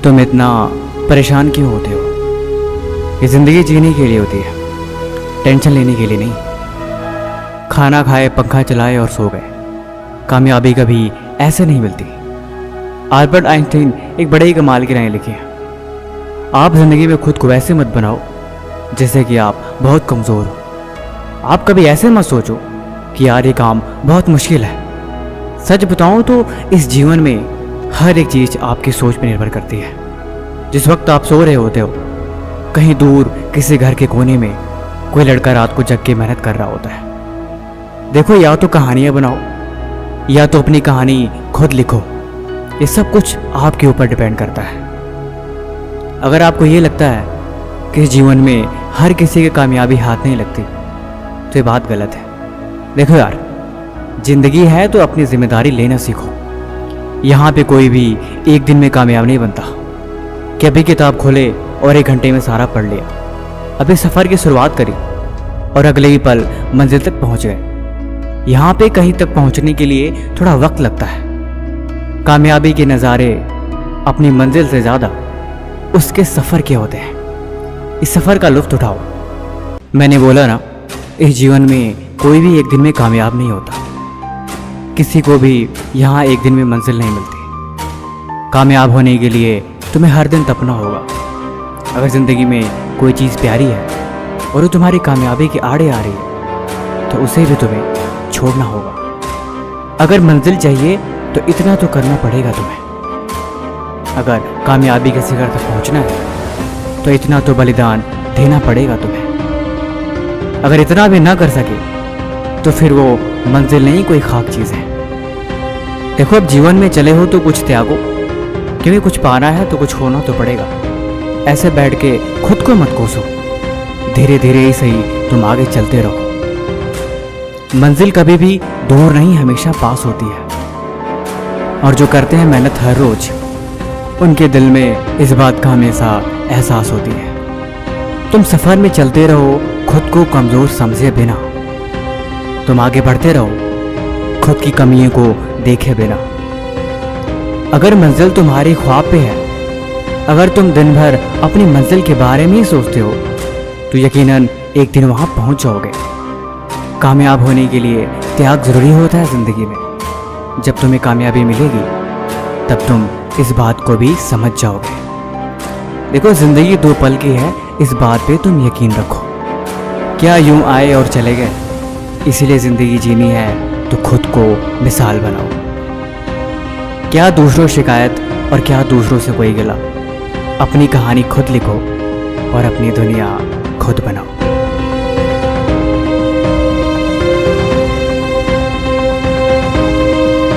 तुम इतना परेशान क्यों होते हो? ये ज़िंदगी जीने के लिए होती है, टेंशन लेने के लिए नहीं। खाना खाए, पंखा चलाए और सो गए। कामयाबी कभी ऐसे नहीं मिलती। अल्बर्ट आइंस्टीन एक बड़े ही कमाल की राय लिखी है, आप ज़िंदगी में खुद को वैसे मत बनाओ जैसे कि आप बहुत कमज़ोर हो। आप कभी ऐसे मत सोचो कि यार ये काम बहुत मुश्किल है। सच बताऊं तो इस जीवन में हर एक चीज़ आपकी सोच पर निर्भर करती है। जिस वक्त आप सो रहे होते हो, कहीं दूर किसी घर के कोने में कोई लड़का रात को जग के मेहनत कर रहा होता है। देखो, या तो कहानियाँ बनाओ या तो अपनी कहानी खुद लिखो। ये सब कुछ आपके ऊपर डिपेंड करता है। अगर आपको ये लगता है कि इस जीवन में हर किसी की कामयाबी हाथ नहीं लगती, तो ये बात गलत है। देखो यार, जिंदगी है तो अपनी जिम्मेदारी लेना सीखो। यहाँ पे कोई भी एक दिन में कामयाब नहीं बनता कि अभी किताब खोले और 1 घंटे में सारा पढ़ लिया। अभी सफ़र की शुरुआत करी और अगले ही पल मंजिल तक पहुँच गए। यहाँ पे कहीं तक पहुँचने के लिए थोड़ा वक्त लगता है। कामयाबी के नज़ारे अपनी मंजिल से ज़्यादा उसके सफ़र के होते हैं। इस सफ़र का लुत्फ़ उठाओ। मैंने बोला ना, इस जीवन में कोई भी एक दिन में कामयाब नहीं होता। किसी को भी यहाँ एक दिन में मंजिल नहीं मिलती। कामयाब होने के लिए तुम्हें हर दिन तपना होगा। अगर ज़िंदगी में कोई चीज़ प्यारी है और वो तुम्हारी कामयाबी के आड़े आ रही है, तो उसे भी तुम्हें छोड़ना होगा। अगर मंजिल चाहिए तो इतना तो करना पड़ेगा तुम्हें। अगर कामयाबी के शिखर तक पहुँचना है तो इतना तो बलिदान देना पड़ेगा तुम्हें। अगर इतना भी ना कर सके तो फिर वो मंजिल नहीं, कोई खाक चीज़ है। देखो, अब जीवन में चले हो तो कुछ त्यागो, क्योंकि कुछ पाना है तो कुछ होना तो पड़ेगा। ऐसे बैठ के खुद को मत कोसो। धीरे धीरे ही सही तुम आगे चलते रहो। मंजिल कभी भी दूर नहीं, हमेशा पास होती है। और जो करते हैं मेहनत हर रोज, उनके दिल में इस बात का हमेशा एहसास होती है। तुम सफ़र में चलते रहो, खुद को कमज़ोर समझे बिना। तुम आगे बढ़ते रहो, खुद की कमियों को देखे बिना। अगर मंजिल तुम्हारे ख्वाब पे है, अगर तुम दिन भर अपनी मंजिल के बारे में ही सोचते हो, तो यकीनन एक दिन वहाँ पहुँच जाओगे। कामयाब होने के लिए त्याग ज़रूरी होता है ज़िंदगी में। जब तुम्हें कामयाबी मिलेगी तब तुम इस बात को भी समझ जाओगे। देखो, ज़िंदगी 2 पल की है, इस बात पे तुम यकीन रखो। क्या यूं आए और चले गए? इसीलिए ज़िंदगी जीनी है तो खुद को मिसाल बनाओ। क्या दूसरों शिकायत और क्या दूसरों से कोई गिला। अपनी कहानी खुद लिखो और अपनी दुनिया खुद बनाओ।